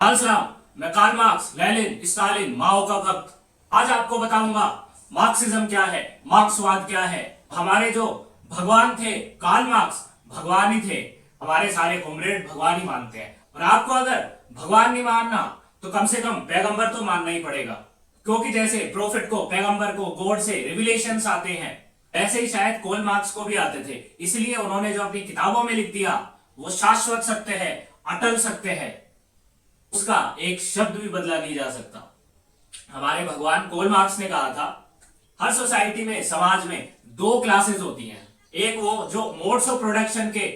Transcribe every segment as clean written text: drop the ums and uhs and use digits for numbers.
हाल सलाम। मैं Karl Marx, Lenin, Stalin, माओ का भक्त। आज आपको बताऊंगा मार्क्सिज्म क्या है, मार्क्सवाद क्या है। हमारे जो भगवान थे कार्ल मार्क्स, भगवान ही थे। हमारे सारे कॉमरेड भगवान ही मानते हैं। और आपको अगर भगवान नहीं मानना तो कम से कम पैगंबर तो मानना ही पड़ेगा, क्योंकि जैसे प्रोफेट को, पैगंबर को गॉड से रिविलेशंस आते हैं, ऐसे ही शायद कार्ल मार्क्स को भी आते थे। इसलिए उन्होंने जो अपनी किताबों में लिख दिया वो शाश्वत सत्य है, अटल सत्य है, उसका एक शब्द भी बदला नहीं जा सकता। हमारे भगवान कार्ल मार्क्स ने कहा था, हर सोसाइटी में, समाज में दो क्लासेस होती हैं। एक वो जो मोड्स ऑफ प्रोडक्शन के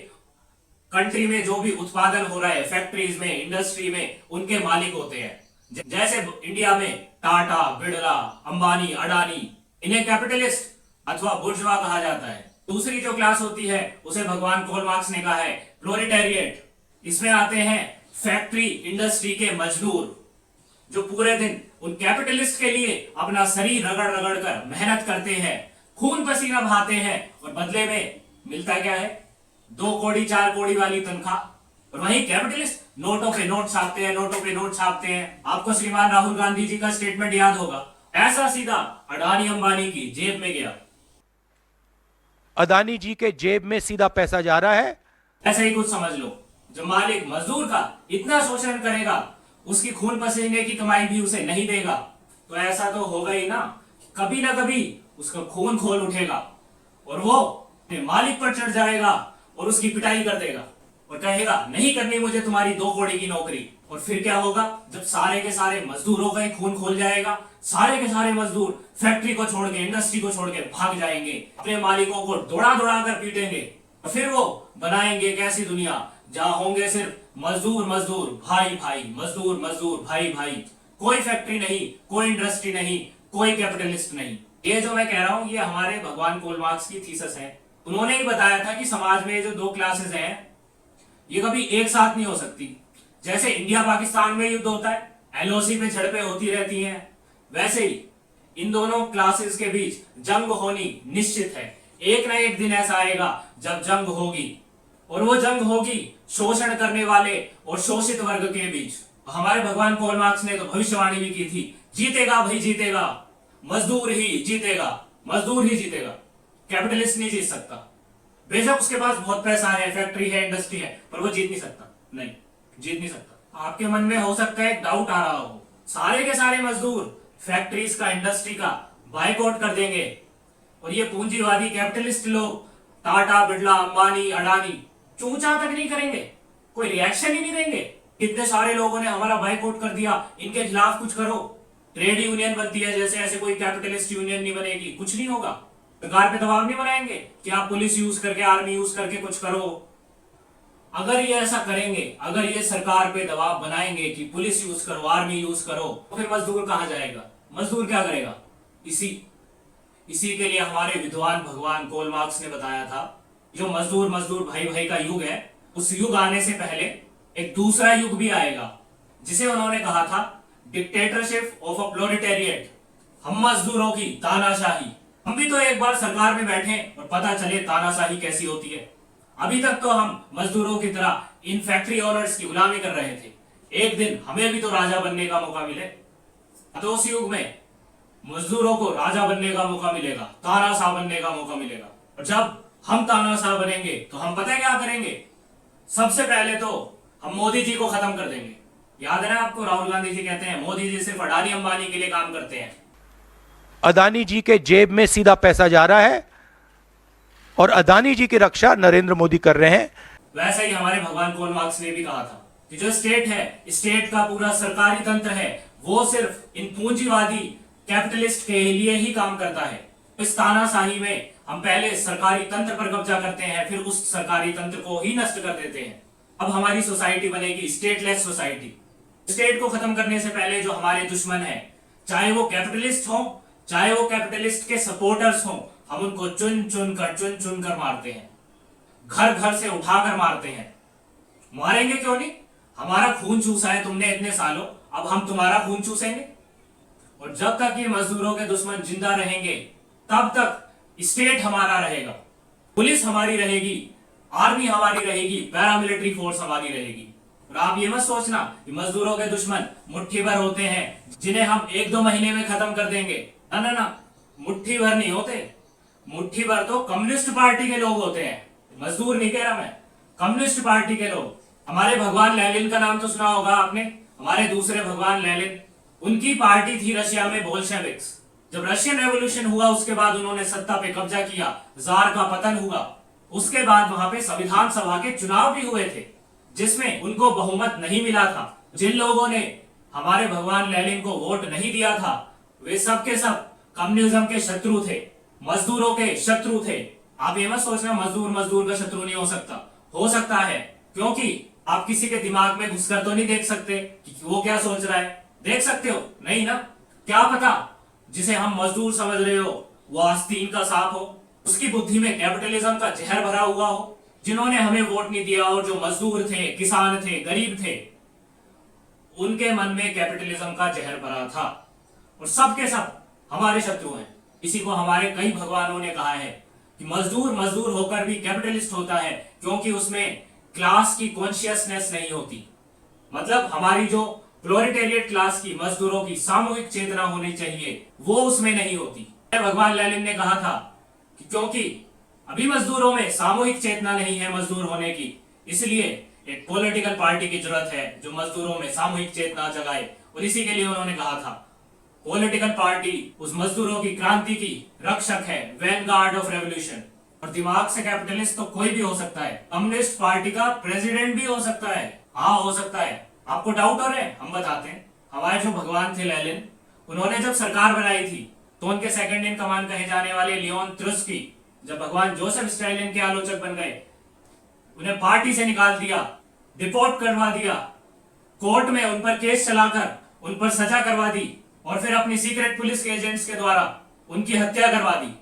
कंट्री में जो भी उत्पादन हो रहा है, फैक्ट्रीज में, इंडस्ट्री में, उनके मालिक होते हैं। जैसे इंडिया में टाटा, बिड़ला, अंबानी, अडानी, इन्हें कैपिटलिस्ट अथवा बुर्जुआ कहा जाता है। दूसरी जो क्लास होती है उसे भगवान कार्ल मार्क्स ने कहा है प्रोलेटारिएट। इसमें आते हैं फैक्ट्री इंडस्ट्री के मजदूर, जो पूरे दिन उन कैपिटलिस्ट के लिए अपना शरीर रगड़ रगड़ कर मेहनत करते हैं, खून पसीना बहाते हैं, और बदले में मिलता क्या है? 2 कौड़ी 4 कौड़ी वाली तनख्वाह। और वही कैपिटलिस्ट नोटों पे नोट छापते हैं, नोटों पे नोट छापते हैं। आपको श्रीमान राहुल गांधी जी का स्टेटमेंट याद होगा, ऐसा सीधा अडानी अंबानी की जेब में गया। अदानी जी के जेब में सीधा पैसा जा रहा है। ऐसे ही कुछ समझ लो, जो मालिक मजदूर का इतना शोषण करेगा, उसकी खून पसीने की कमाई भी उसे नहीं देगा, तो ऐसा तो होगा ही ना, कभी ना कभी उसका खून खोल उठेगा और वो अपने मालिक पर चढ़ जाएगा और उसकी पिटाई कर देगा और कहेगा नहीं करनी मुझे तुम्हारी 2 कौड़ी की नौकरी। और फिर क्या होगा? जब सारे के सारे मजदूरों का ही खून खोल जाएगा, सारे के सारे मजदूर फैक्ट्री को छोड़ के, इंडस्ट्री को छोड़ के भाग जाएंगे, अपने मालिकों को दौड़ा दौड़ा कर पीटेंगे। और फिर वो बनाएंगे एक ऐसी दुनिया जहां होंगे सिर्फ मजदूर मजदूर, भाई भाई, मजदूर मजदूर, भाई भाई। कोई फैक्ट्री नहीं, कोई इंडस्ट्री नहीं, कोई कैपिटलिस्ट नहीं। ये जो मैं कह रहा हूं ये हमारे भगवान कार्ल मार्क्स की थीसिस है। उन्होंने ही बताया था कि समाज में जो 2 क्लासेस हैं ये कभी एक साथ नहीं हो सकती। जैसे इंडिया पाकिस्तान में युद्ध होता है, एलओसी पे झड़पें होती रहती हैं, वैसे ही इन दोनों क्लासेस के बीच जंग होनी निश्चित है। एक ना एक दिन ऐसा आएगा जब जंग होगी, और वो जंग होगी शोषण करने वाले और शोषित वर्ग के बीच। हमारे भगवान कार्ल मार्क्स ने तो भविष्यवाणी भी की थी, जीतेगा भाई जीतेगा, मजदूर ही जीतेगा, मजदूर ही जीतेगा, कैपिटलिस्ट नहीं जीत सकता। बेशक उसके पास बहुत पैसा है, फैक्ट्री है, इंडस्ट्री है, पर वो जीत नहीं सकता। नहीं, जीत नहीं सकता। आपके मन में हो सकता है डाउट आ रहा हो, सारे के सारे मजदूर फैक्ट्रीज का, इंडस्ट्री का बायकॉट कर देंगे और ये पूंजीवादी कैपिटलिस्ट लोग टाटा, बिड़ला, अंबानी, अडानी चूचा तक नहीं करेंगे, कोई रिएक्शन ही नहीं देंगे। कितने सारे लोगों ने हमारा बायकॉट कर दिया, इनके खिलाफ कुछ करो। ट्रेड यूनियन बनती है जैसे, ऐसे कोई कैपिटलिस्ट यूनियन नहीं बनेगी, कुछ नहीं होगा। सरकार पे दबाव नहीं बनाएंगे कि आप पुलिस यूज करके, आर्मी यूज करके कुछ करो। अगर ये ऐसा करेंगे, अगर ये सरकार पे दबाव बनाएंगे कि पुलिस यूज करो, आर्मी यूज करो, तो फिर मजदूर कहां जाएगा? मजदूर क्या करेगा? इसी के लिए हमारे विद्वान भगवान कार्ल मार्क्स ने बताया था, जो मजदूर मजदूर भाई भाई का युग है, उस युग आने से पहले एक दूसरा युग भी आएगा, जिसे उन्होंने कहा था डिक्टेटरशिप ऑफ अ प्रोलेटारिएट। हम मजदूरों की तानाशाही। हम भी तो एक बार सरकार में बैठे और पता चले तानाशाही कैसी होती है। अभी तक तो हम मजदूरों की तरह इन फैक्ट्री ओनर्स की गुलामी कर रहे थे, एक दिन हमें भी तो राजा बनने का मौका मिले। तो उस युग में मजदूरों को राजा बनने का मौका मिलेगा, तानाशाह बनने का मौका मिलेगा। और जब हम तानाशाह बनेंगे तो हम पता है क्या करेंगे? सबसे पहले तो हम मोदी जी को खत्म कर देंगे। याद है ना आपको, राहुल गांधी जी कहते हैं मोदी जी सिर्फ अडानी अंबानी के लिए काम करते हैं। अदानी जी के जेब में सीधा पैसा जा रहा है और अदानी जी की रक्षा नरेंद्र मोदी कर रहे हैं। वैसे ही हमारे भगवान कार्ल मार्क्स ने भी कहा था कि जो स्टेट है, स्टेट का पूरा सरकारी तंत्र है, वो सिर्फ इन पूंजीवादी कैपिटलिस्ट के लिए ही काम करता है। इस तानाशाही में हम पहले सरकारी तंत्र पर कब्जा करते हैं, फिर उस सरकारी तंत्र को ही नष्ट कर देते हैं। अब हमारी सोसाइटी बनेगी स्टेटलेस सोसाइटी। स्टेट को खत्म करने से पहले जो हमारे दुश्मन है, चाहे वो कैपिटलिस्ट हो, चाहे वो कैपिटलिस्ट के सपोर्टर्स हो, हम उनको चुन चुन कर मारते हैं, घर घर से उठाकर मारते हैं। मारेंगे क्यों नहीं? हमारा खून चूसा है तुमने इतने सालों, अब हम तुम्हारा खून चूसेंगे। और जब तक ये मजदूरों के दुश्मन जिंदा रहेंगे तब तक स्टेट हमारा रहेगा, पुलिस हमारी रहेगी, आर्मी हमारी रहेगी, पैरामिलिट्री फोर्स हमारी रहेगी। और आप ये मत सोचना कि मजदूरों के दुश्मन मुट्ठी भर होते हैं जिन्हें हम 1-2 महीने में खत्म कर देंगे। ना ना ना, मुट्ठी भर नहीं होते। मुट्ठी भर तो कम्युनिस्ट पार्टी के लोग होते हैं, मजदूर नहीं कह रहा मैं, कम्युनिस्ट पार्टी के लोग। हमारे भगवान लेनिन का नाम तो सुना होगा आपने, हमारे दूसरे भगवान लेनिन, उनकी पार्टी थी रशिया में बोल्शेविक्स। जब रशियन रेवोल्यूशन हुआ उसके बाद उन्होंने सत्ता पे कब्जा किया, जार का पतन हुआ, उसके बाद वहां पे संविधान सभा के चुनाव भी हुए थे जिसमें उनको बहुमत नहीं मिला था। जिन लोगों ने हमारे भगवान लेनिन को वोट नहीं दिया था वे सब के सब कम्युनिज्म के शत्रु थे, मजदूरों के शत्रु थे। आप ये मत सोचना मजदूर मजदूर का शत्रु नहीं हो सकता है, क्योंकि आप किसी के दिमाग में घुसकर तो नहीं देख सकते कि वो क्या सोच रहा है। देख सकते हो नहीं ना, क्या पता जिसे हम मजदूर समझ रहे हो वो आस्तीन का सांप हो, उसकी बुद्धि में कैपिटलिज्म का जहर भरा हुआ हो। जिन्होंने हमें वोट नहीं दिया और जो मजदूर थे, किसान थे, गरीब थे, उनके मन में कैपिटलिज्म का जहर भरा था और सब के सब हमारे शत्रु हैं। इसी को हमारे कई भगवानों ने कहा है कि मजदूर मजदूर होकर भी कैपिटलिस्ट होता है, क्योंकि उसमें क्लास की कॉन्शियसनेस नहीं होती। मतलब हमारी जो प्रोलेटेरिएट क्लास की, मजदूरों की सामूहिक चेतना होनी चाहिए, वो उसमें नहीं होती। भगवान लेनिन ने कहा था कि क्योंकि अभी मजदूरों में सामूहिक चेतना नहीं है मजदूर होने की, इसलिए एक पॉलिटिकल पार्टी की जरूरत है जो मजदूरों में सामूहिक चेतना जगाए। और इसी के लिए उन्होंने कहा था पॉलिटिकल पार्टी उस मजदूरों की क्रांति की रक्षक है, वैनगार्ड ऑफ रेवोल्यूशन। और दिमाग से कैपिटलिस्ट तो कोई भी हो सकता है, कम्युनिस्ट पार्टी का प्रेसिडेंट भी हो सकता है। हाँ हो सकता है। आपको डाउट हो रहे हैं, हम बताते हैं। हमारे जो भगवान थे लेनिन, उन्होंने जब सरकार बनाई थी तो उनके सेकंड इन कमांड कहे जाने वाले लियोन त्रुस्की जब भगवान जोसेफ स्टालिन के आलोचक बन गए, उन्हें पार्टी से निकाल दिया, डिपोर्ट करवा दिया, कोर्ट में उन पर केस चलाकर उन पर सजा करवा दी और फिर अपनी सीक्रेट पुलिस के एजेंट्स के द्वारा उनकी हत्या करवा दी।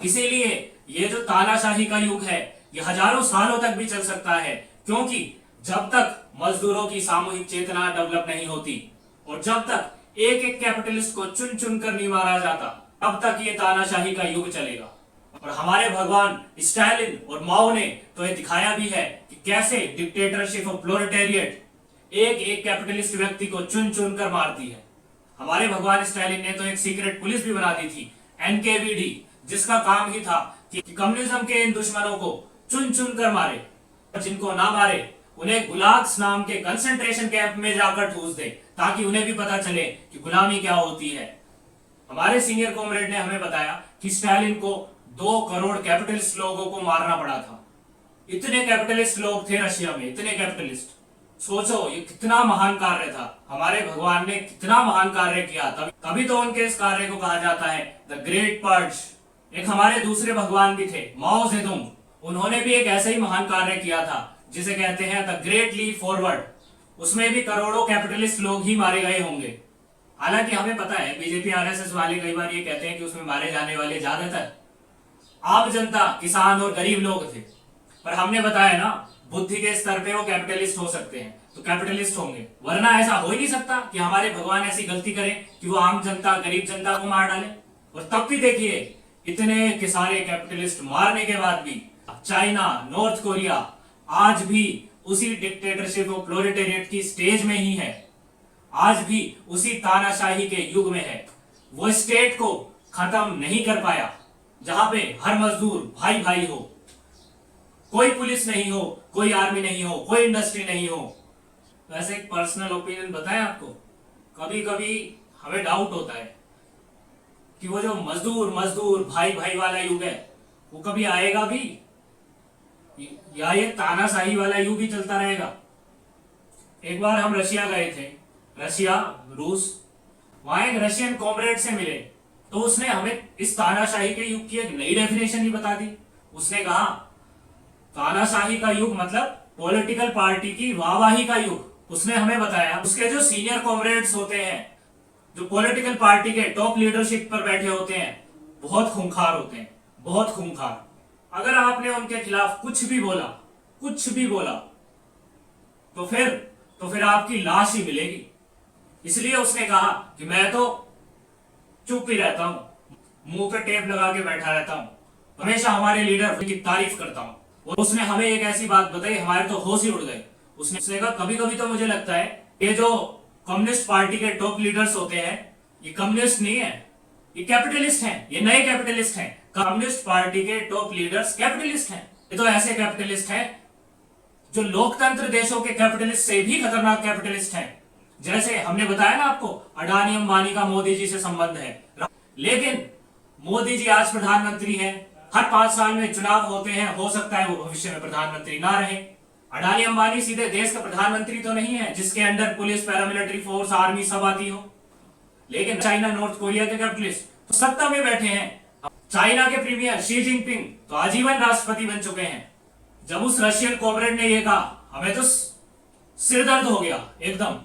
इसीलिए ये जो तानाशाही का युग है ये हजारों सालों तक भी चल सकता है, क्योंकि जब तक मजदूरों की सामूहिक चेतना डेवलप नहीं होती और जब तक एक एक कैपिटलिस्ट को चुन चुन कर नहीं मारा जाता, तब तक ये तानाशाही का युग चलेगा। और हमारे भगवान स्टालिन और माओ ने तो ये दिखाया भी है कि कैसे डिक्टेटरशिप ऑफ प्रोलेटेरिएट एक एक कैपिटलिस्ट व्यक्ति को चुन चुन कर मारती है। हमारे भगवान स्टालिन ने तो एक सीक्रेट पुलिस भी बना दी थी, एनकेवीडी, जिसका काम ही था कि कम्युनिज्म के इन दुश्मनों को चुन चुन कर मारे और जिनको ना मारे उन्हें गुलाग्स नाम के कंसंट्रेशन कैंप में जाकर ठूस दे, ताकि उन्हें भी पता चले कि गुलामी क्या होती है। हमारे सीनियर कॉमरेड ने हमें बताया कि स्टालिन को 2 करोड़ कैपिटलिस्ट लोगों को मारना पड़ा था। इतने कैपिटलिस्ट लोग थे रशिया में, इतने कैपिटलिस्ट। सोचो ये कितना महान कार्य था, हमारे भगवान ने कितना महान कार्य किया। तभी तो उनके इस कार्य को कहा जाता है द ग्रेट पर्ज। एक हमारे दूसरे भगवान भी थे, माओ जेडुंग, उन्होंने भी एक ऐसा ही महान कार्य किया था जिसे कहते हैं द ग्रेट लीप फॉरवर्ड। उसमें भी करोड़ों कैपिटलिस्ट लोग ही मारे गए होंगे। हालांकि हमें पता है बीजेपी आरएसएस वाले कई बार ये कहते हैं कि उसमें मारे जाने वाले ज्यादातर आम जनता, किसान और गरीब लोग थे, पर हमने बताया ना बुद्धि के स्तर पे वो कैपिटलिस्ट हो सकते हैं तो कैपिटलिस्ट होंगे, वरना ऐसा हो ही नहीं सकता कि हमारे भगवान ऐसी गलती करें कि वो आम जनता, गरीब जनता को मार डाले। और तब भी देखिए इतने के सारे कैपिटलिस्ट मारने के बाद भी चाइना, नॉर्थ कोरिया आज भी उसी डिक्टेटरशिप ऑफ प्रोलेटेरिएट की स्टेज में ही है, आज भी उसी तानाशाही के युग में है। वो स्टेट को खत्म नहीं कर पाया जहां पे हर मजदूर भाई भाई हो, कोई पुलिस नहीं हो, कोई आर्मी नहीं हो, कोई इंडस्ट्री नहीं हो। वैसे एक पर्सनल ओपिनियन बताएं आपको, कभी कभी हमें डाउट होता है कि वो जो मजदूर मजदूर भाई भाई वाला युग है वो कभी आएगा भी या ये तानाशाही वाला युग ही चलता रहेगा। एक बार हम रशिया गए थे, रशिया, रूस, वहां एक रशियन कॉमरेड से मिले तो उसने हमें इस तानाशाही के युग की एक नई डेफिनेशन ही बता दी। उसने कहा तानाशाही का युग मतलब पॉलिटिकल पार्टी की वाहवाही का युग। उसने हमें बताया उसके जो सीनियर कॉमरेड्स होते हैं, जो पॉलिटिकल पार्टी के टॉप लीडरशिप पर बैठे होते हैं, बहुत खूंखार होते हैं, बहुत खूंखार। अगर आपने उनके खिलाफ कुछ भी बोला तो फिर आपकी लाश ही मिलेगी। इसलिए उसने कहा कि मैं तो चुप ही रहता हूं, मुंह पे टेप लगा के बैठा रहता हूं, हमेशा हमारे लीडर की तारीफ करता हूं। और उसने हमें एक ऐसी बात बताई, हमारे तो होश ही उड़ गए। उसने कहा कभी कभी तो मुझे लगता है ये जो कम्युनिस्ट पार्टी के टॉप लीडर्स होते हैं ये कम्युनिस्ट नहीं है, ये कैपिटलिस्ट हैं, ये नए कैपिटलिस्ट हैं। कम्युनिस्ट पार्टी के टॉप लीडर्स कैपिटलिस्ट हैं। ये तो ऐसे कैपिटलिस्ट हैं जो लोकतंत्र देशों के कैपिटलिस्ट से भी खतरनाक कैपिटलिस्ट हैं। जैसे हमने बताया ना आपको, अडानी अंबानी का मोदी जी से संबंध है, लेकिन मोदी जी आज प्रधानमंत्री हैं। हर 5 साल में चुनाव होते हैं, हो सकता है वो भविष्य में प्रधानमंत्री ना रहे। अडानी अंबानी सीधे देश का प्रधानमंत्री तो नहीं है जिसके under police, paramilitary force, army सब आती हो, लेकिन चाइना, नॉर्थ कोरिया के कैपिटलिस्ट तो सत्ता में बैठे हैं। चाइना के प्रीमियर शी जिनपिंग तो आजीवन राष्ट्रपति बन चुके हैं। जब उस रशियन कॉमरेड ने ये कहा, हमें तो सिर दर्द हो गया, एकदम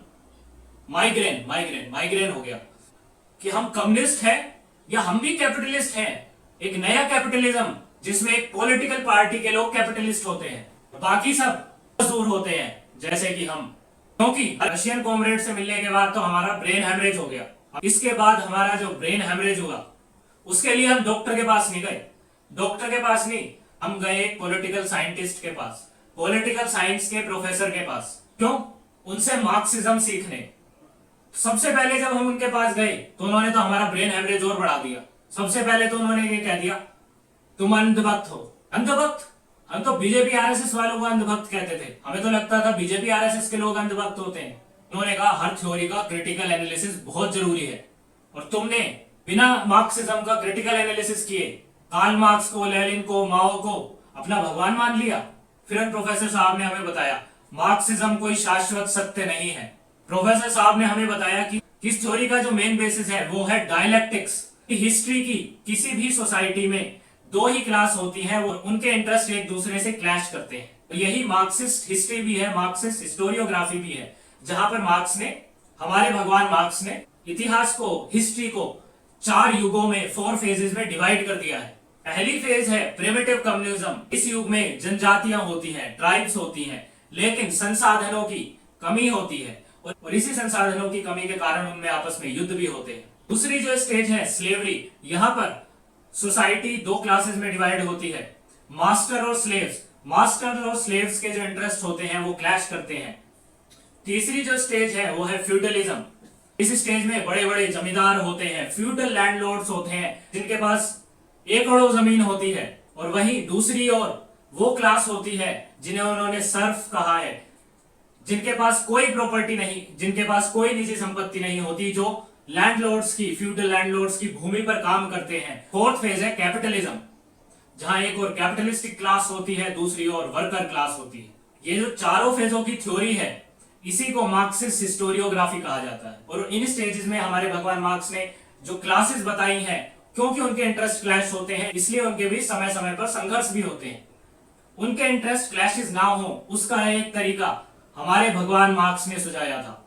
माइग्रेन हो गया कि हम कम्युनिस्ट हैं या हम भी कैपिटलिस्ट हैं। एक नया कैपिटलिज्म जिसमें एक पॉलिटिकल पार्टी के लोग कैपिटलिस्ट होते हैं, बाकी सब मजदूर होते हैं जैसे कि हम। क्योंकि रशियन कॉमरेड से मिलने के बाद तो हमारा ब्रेन हेमरेज हो गया। इसके बाद हमारा जो ब्रेन हेमरेज हुआ उसके लिए हम डॉक्टर के पास नहीं गए, हम गए एक पॉलिटिकल साइंटिस्ट के पास, पॉलिटिकल साइंस के प्रोफेसर के पास। क्यों? उनसे मार्क्सिज्म सीखने। सबसे पहले जब हम उनके पास गए तो उन्होंने तो हमारा ब्रेन हेमरेज और बढ़ा दिया। सबसे पहले तो उन्होंने ये कह दिया, तुम अंधभक्त हो। अंधभक्त? हम तो बीजेपी आरएसएस वालों को अंधभक्त कहते थे, हमें तो लगता था बीजेपी आरएसएस के लोग अंधभक्त होते हैं। उन्होंने कहा हर थ्योरी का क्रिटिकल एनालिसिस बहुत जरूरी है, और तुमने बिना मार्क्सिज्म का क्रिटिकल एनालिसिस किए कार्ल मार्क्स को, लेनिन को, माओ को अपना भगवान मान लिया। फिर उन प्रोफेसर साहब ने हमें बताया मार्क्सिज्म कोई शाश्वत सत्य नहीं है। प्रोफेसर साहब ने हमें बताया कि इस थ्योरी का जो मेन बेसिस है वो है डायलेक्टिक्स। हिस्ट्री की किसी भी सोसाइटी में 2 ही क्लास होती है, वो उनके इंटरेस्ट एक दूसरे से क्लैश करते हैं। तो यही मार्क्सिस्ट हिस्ट्री भी है, मार्क्सिस्ट हिस्टोरियोग्राफी भी है, जहां पर हमारे भगवान मार्क्स ने इतिहास को, हिस्ट्री को 4 युगों में, 4 फेजेस में डिवाइड कर दिया है। पहली फेज है प्रिमिटिव कम्युनिज्म। इस युग में जनजातियां होती हैं, ट्राइब्स होती हैं, लेकिन संसाधनों की कमी होती है, और इसी संसाधनों की कमी के कारण उनमें आपस में युद्ध भी होते हैं। दूसरी जो स्टेज है स्लेवरी, यहाँ पर सोसाइटी 2 क्लासेस में डिवाइड होती है, मास्टर और स्लेव्स। मास्टर और स्लेव्स के जो इंटरेस्ट होते हैं वो क्लैश करते हैं। तीसरी जो स्टेज है वो है फ्यूडलिज्म। इस स्टेज में बड़े बड़े जमींदार होते हैं, फ्यूडल लैंडलॉर्ड्स होते हैं जिनके पास एकड़ों जमीन होती है, और वहीं दूसरी ओर वो क्लास होती है जिन्हें उन्होंने सर्फ कहा है, जिनके पास कोई प्रॉपर्टी नहीं, जिनके पास कोई निजी संपत्ति नहीं होती, जो लैंडलॉर्ड्स की, फ्यूडल लैंडलॉर्ड्स की भूमि पर काम करते हैं। 4th फेज है कैपिटलिज्म, जहां एक और कैपिटलिस्टिक क्लास होती है, दूसरी ओर वर्कर क्लास होती है। ये जो चारों फेजों की थ्योरी है इसी को मार्क्सिस्ट हिस्टोरियोग्राफी कहा जाता है। और इन स्टेजेस में हमारे भगवान मार्क्स ने जो क्लासेस बताई हैं, क्योंकि उनके इंटरेस्ट क्लैश होते हैं इसलिए उनके बीच समय समय पर संघर्ष भी होते हैं। उनके इंटरेस्ट क्लैशेस ना हो उसका एक तरीका हमारे भगवान मार्क्स ने सुझाया था,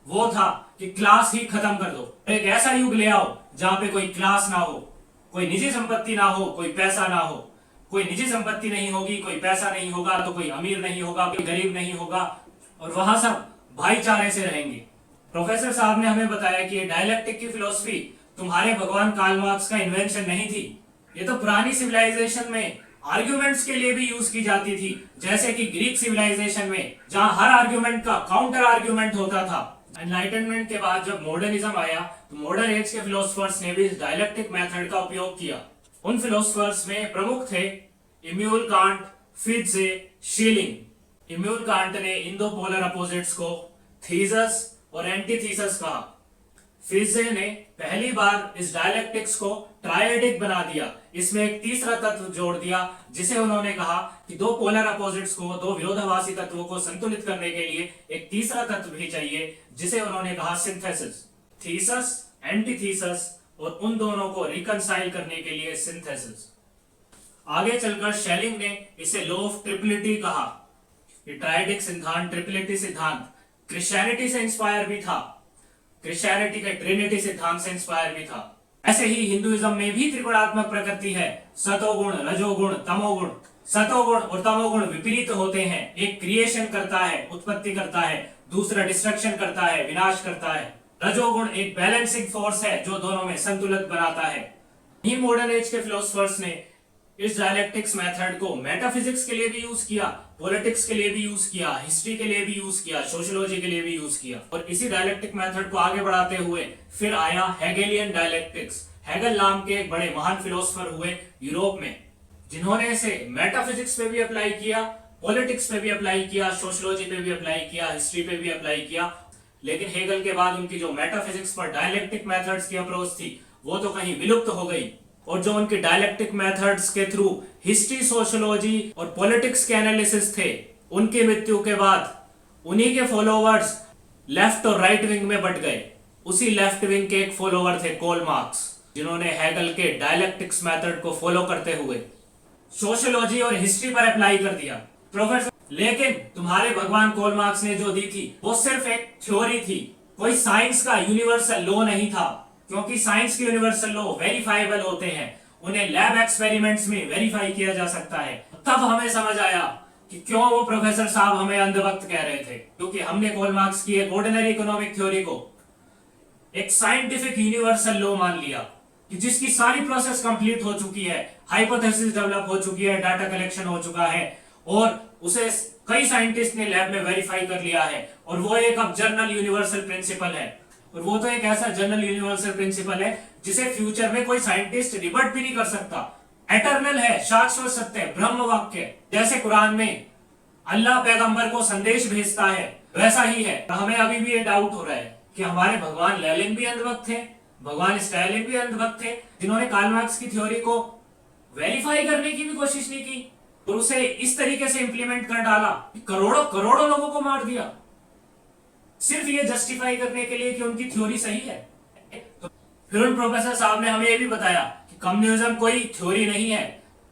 वो था कि क्लास ही खत्म कर दो। एक ऐसा युग ले आओ जहां पे कोई क्लास ना हो, कोई निजी संपत्ति ना हो, कोई पैसा ना हो। कोई निजी संपत्ति नहीं होगी, कोई पैसा नहीं होगा, तो कोई अमीर नहीं होगा, कोई गरीब नहीं होगा, और वहां सब भाईचारे से रहेंगे। प्रोफेसर साहब ने हमें बताया कि ये डायलेक्टिक की फिलॉसफी तुम्हारे भगवान कार्ल मार्क्स का इन्वेंशन नहीं थी, ये तो पुरानी सिविलाइजेशन में आर्ग्यूमेंट्स के लिए भी यूज की जाती थी, जैसे कि ग्रीक सिविलाइजेशन में, जहां हर आर्ग्यूमेंट का काउंटर आर्ग्यूमेंट होता था। एनलाइटनमेंट के बाद जब मॉडर्निज्म आया तो मॉडर्न एज के फिलोसफर्स ने भी इस डायलेक्टिक मेथड का उपयोग किया। उन फिलोसफर्स में प्रमुख थे इम्यूल कांट, फिट्जे, शीलिंग। इम्यूल कांट ने इन 2 पोलर अपोजिट्स को थीसिस और एंटीथीसिस कहा। फिट्जे ने पहली बार इस डायलेक्टिक्स को ट्रायडिक बना दिया, इसमें एक तीसरा तत्व जोड़ दिया, जिसे उन्होंने कहा कि 2 पोलर अपोजिट्स को, 2 विरोधाभासी तत्वों को संतुलित करने के लिए एक तीसरा तत्व भी चाहिए, जिसे उन्होंने कहा सिंथेसिस। थीसिस, एंटीथीसिस, और उन दोनों को रिकंसाइल करने के लिए सिंथेसिस। आगे चलकर शेलिंग ने इसे लॉ ऑफ ट्रिपलिटी कहा। ये ट्रायडिक सिद्धांत, ट्रिपलिटी सिद्धांत क्रिश्चियनिटी से इंस्पायर भी था, क्रिश्चियनिटी के ट्रिनिटी सिद्धांत से इंस्पायर भी था। ऐसे ही हिंदुइज्म में भी त्रिगुणात्मक प्रकृति है, सतोगुण, रजोगुण, तमोगुण। सतोगुण और तमोगुण विपरीत होते हैं, एक क्रिएशन करता है, उत्पत्ति करता है, दूसरा डिस्ट्रक्शन करता है, विनाश करता है। रजोगुण एक बैलेंसिंग फोर्स है जो दोनों में संतुलन बनाता है। ही मॉडर्न एज के फिलोसफर्स ने इस डायलेक्टिक्स मेथड को मेटाफिजिक्स के लिए भी यूज किया, पॉलिटिक्स के लिए भी यूज किया, हिस्ट्री के लिए भी यूज किया, सोशियोलॉजी के लिए भी यूज किया। और इसी डायलेक्टिक मेथड को आगे बढ़ाते हुए फिर आया हेगेलियन डायलेक्टिक्स। हेगल नाम के एक बड़े महान फिलोसोफर हुए यूरोप में, जिन्होंने इसे मेटाफिजिक्स पे भी अप्लाई किया, पॉलिटिक्स पे भी अप्लाई किया, सोशियोलॉजी पे भी अप्लाई किया, हिस्ट्री पे भी अप्लाई किया। लेकिन हेगल के बाद उनकी जो मेटाफिजिक्स पर डायलेक्टिक मेथड्स की अप्रोच थी वो तो कहीं विलुप्त हो गई, और जो उनके डायलेक्टिक मेथड्स के थ्रू हिस्ट्री, सोशियोलॉजी और पॉलिटिक्स के एनालिसिस थे, उनकी मृत्यु के बाद उन्हीं के फॉलोवर्स लेफ्ट और राइट विंग में बट गए। उसी लेफ्ट विंग के एक फॉलोवर थे कार्ल मार्क्स, जिन्होंने हेगल के डायलेक्टिक्स मेथड को फॉलो करते हुए सोशियोलॉजी और हिस्ट्री पर अप्लाई कर दिया। प्रोफेसर, लेकिन तुम्हारे भगवान कार्ल मार्क्स ने जो दी थी वो सिर्फ एक थ्योरी थी, कोई साइंस का यूनिवर्सल लॉ नहीं था, क्योंकि साइंस के यूनिवर्सल लॉ वेरीफाइबल होते हैं, उन्हें लैब एक्सपेरिमेंट्स में वेरीफाई किया जा सकता है। तब हमें समझ आया कि क्यों वो प्रोफेसर साहब हमें अंधभक्त कह रहे थे, क्योंकि हमने कार्ल मार्क्स की एक ऑर्डिनरी इकोनॉमिक थ्योरी को एक साइंटिफिक यूनिवर्सल लॉ मान लिया, कि जिसकी सारी प्रोसेस कंप्लीट हो चुकी है, हाइपोथेसिस डेवलप हो चुकी है, डाटा कलेक्शन हो चुका है, और उसे कई साइंटिस्ट ने लैब में वेरीफाई कर लिया है, और वो एक अब जनरल यूनिवर्सल प्रिंसिपल है। और वो तो एक ऐसा जनरल यूनिवर्सल प्रिंसिपल है जिसे फ्यूचर में कोई साइंटिस्ट रिबट भी नहीं कर सकता, एटर्नल है, शाश्वत सत्य, ब्रह्म वाक्य। जैसे कुरान में अल्लाह पैगंबर को संदेश भेजता है, वैसा ही है। हमें अभी भी ये डाउट हो रहा है कि हमारे भगवान लेनिन भी अंधभक्त थे, भगवान स्टालिन भी अंधभक्त थे, जिन्होंने कार्ल मार्क्स की थ्योरी को वेरीफाई करने की भी कोशिश नहीं की और उसे इस तरीके से इंप्लीमेंट कर डाला कि करोड़ों करोड़ों लोगों को मार दिया, सिर्फ ये जस्टिफाई करने के लिए कि उनकी थ्योरी सही है। तो फिर उन प्रोफेसर साहब ने हमें ये भी बताया कि कम्युनिज्म कोई थ्योरी नहीं है,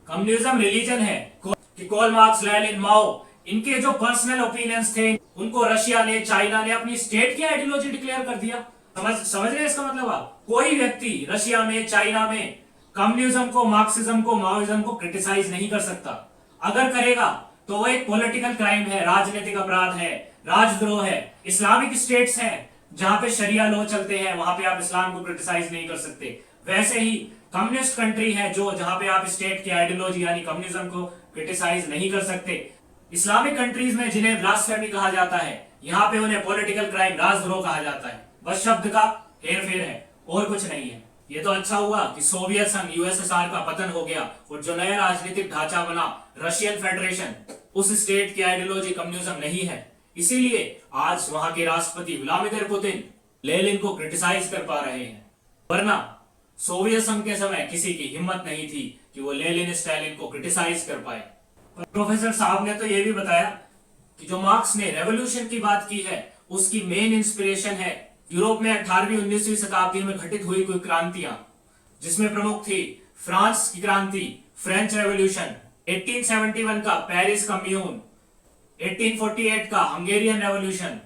कम्युनिज्म रिलीजन है। कि कार्ल मार्क्स, लेनिन, माओ, इनके जो पर्सनल ओपिनियंस थे उनको रशिया ने, चाइना ने अपनी स्टेट की आइडियोलॉजी डिक्लेयर कर दिया। समझ रहे हैं इसका मतलब? आप कोई व्यक्ति रशिया में, चाइना में कम्युनिज्म को, मार्क्सिज्म को, माओइज्म को क्रिटिसाइज नहीं कर सकता। अगर करेगा तो वो एक पॉलिटिकल क्राइम है, राजनीतिक अपराध है, राजद्रोह है। इस्लामिक स्टेट्स हैं जहां पे शरिया लॉ चलते हैं, वहां पे आप इस्लाम को क्रिटिसाइज नहीं कर सकते। वैसे ही कम्युनिस्ट कंट्री है जो जहां पे आप स्टेट की आइडियोलॉजी यानी कम्युनिज्म को क्रिटिसाइज नहीं कर सकते। इस्लामिक कंट्रीज में जिन्हें ब्लास्फेमी कहा जाता है, यहाँ पे उन्हें पॉलिटिकल क्राइम, राजद्रोह कहा जाता है। बस शब्द का हेरफेर है और कुछ नहीं है। ये तो अच्छा हुआ कि सोवियत संघ, यूएसएसआर का पतन हो गया और जो नया राजनीतिक ढांचा बना, रशियन फेडरेशन, उस स्टेट की आइडियोलॉजी कम्युनिज्म नहीं है। इसीलिए आज वहां के राष्ट्रपति व्लादिमीर पुतिन लेनिन को क्रिटिसाइज कर पा रहे हैं, वरना सोवियत संघ के समय किसी की हिम्मत नहीं थी कि वो लेनिन, स्टालिन को क्रिटिसाइज कर पाए। प्रोफेसर साहब ने तो ये भी बताया कि जो मार्क्स ने रेवोल्यूशन की बात की है, उसकी मेन इंस्पिरेशन है यूरोप में 18वीं 19वीं शताब्दी में घटित हुई कोई क्रांतियां, जिसमें प्रमुख थी फ्रांस की क्रांति, फ्रेंच रेवोल्यूशन, 1871 का पेरिस कम्यून, 1848 का हंगेरियन रेवोल्यूशन।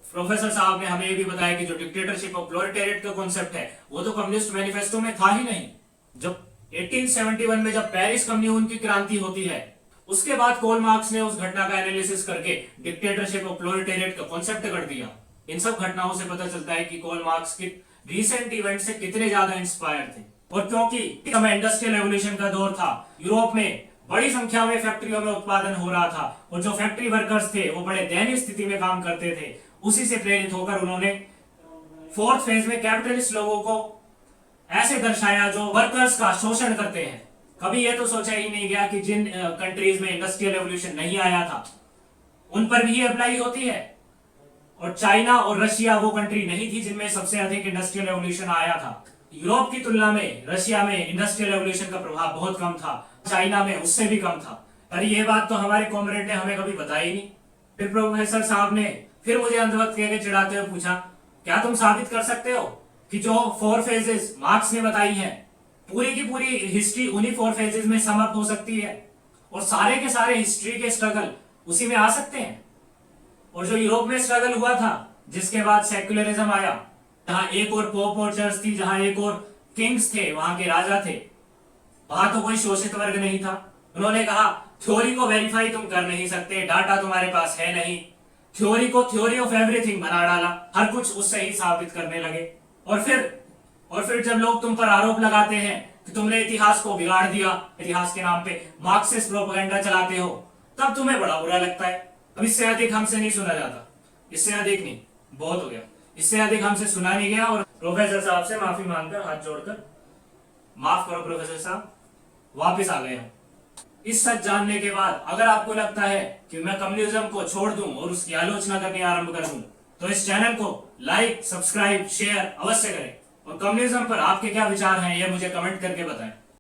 प्रोफेसर साहब ने हमें ये भी बताया कि जो डिक्टेटरशिप ऑफ प्रोलेटेरिएट का कॉन्सेप्ट है वो तो कम्युनिस्ट मैनिफेस्टो में था ही नहीं। जब 1871 में जब पेरिस कम्यून की क्रांति होती है, उसके बाद कार्ल मार्क्स ने उस घटना का एनालिसिस करके डिक्टेटरशिप ऑफ प्रोलेटेरिएट का कॉन्सेप्ट कर दिया। इन सब घटनाओं से पता चलता है कि कार्ल मार्क्स के रीसेंट इवेंट से कितने ज्यादा इंस्पायर थे। और क्योंकि समय इंडस्ट्रियल रेवोल्यूशन का दौर था, यूरोप में बड़ी संख्या में फैक्ट्रियों में उत्पादन हो रहा था और जो फैक्ट्री वर्कर्स थे वो बड़े दयनीय स्थिति में काम करते थे। उसी से प्रेरित होकर उन्होंने फोर्थ फेज में कैपिटलिस्ट लोगों को ऐसे दर्शाया जो वर्कर्स का शोषण करते हैं। कभी ये तो सोचा ही नहीं गया कि जिन कंट्रीज में इंडस्ट्रियल रेवोल्यूशन नहीं आया था उन पर भी ये अप्लाई होती है। और चाइना और रशिया वो कंट्री नहीं थी जिनमें सबसे अधिक इंडस्ट्रियल रेवोल्यूशन आया था। यूरोप की तुलना में रशिया में इंडस्ट्रियल रेवोल्यूशन का प्रभाव बहुत कम था, चाइना में उससे भी कम था। अरे ये बात तो हमारे कॉमरेड ने हमें कभी बताई नहीं। फिर प्रोफेसर साहब ने फिर मुझे अंधभक्त कह के चिढ़ाते हुए पूछा, क्या तुम साबित कर सकते हो कि जो 4 फेजेस मार्क्स ने बताई हैं, पूरी की पूरी हिस्ट्री उन्हीं 4 फेजेस में सम अप हो सकती है और सारे के सारे हिस्ट्री के स्ट्रगल उसी में आ सकते हैं। और जो यूरोप में स्ट्रगल हुआ था, जिसके बाद सेक्युलरिज्म आया, जहां एक और पोप और चर्च थी, जहां एक और किंग्स थे, वहां के राजा थे, वहां तो कोई शोषित वर्ग नहीं था। उन्होंने कहा थ्योरी को वेरीफाई तुम कर नहीं सकते, डाटा तुम्हारे पास है नहीं। थ्योरी को थ्योरी ऑफ एवरीथिंग बना डाला, हर कुछ उससे ही साबित करने लगे। और फिर जब लोग तुम पर आरोप लगाते हैं कि तुमने इतिहास को बिगाड़ दिया, इतिहास के नाम पे मार्क्सिस्ट प्रोपेगेंडा चलाते हो, तब तुम्हें बड़ा बुरा लगता है। अब इससे अधिक हमसे नहीं सुना जाता, इससे अधिक नहीं, बहुत हो गया, इससे अधिक हमसे सुना नहीं गया। और प्रोफेसर साहब से माफी मांगकर, हाथ जोड़कर माफ करो प्रोफेसर साहब, वापस आ गए हम। इस सच जानने के बाद अगर आपको लगता है कि मैं कम्युनिज्म को छोड़ दूं और उसकी आलोचना करनी आरंभ कर दूं, तो इस चैनल को लाइक, सब्सक्राइब, शेयर अवश्य करें। और कम्युनिज्म पर आपके क्या विचार हैं, यह मुझे कमेंट करके बताएं।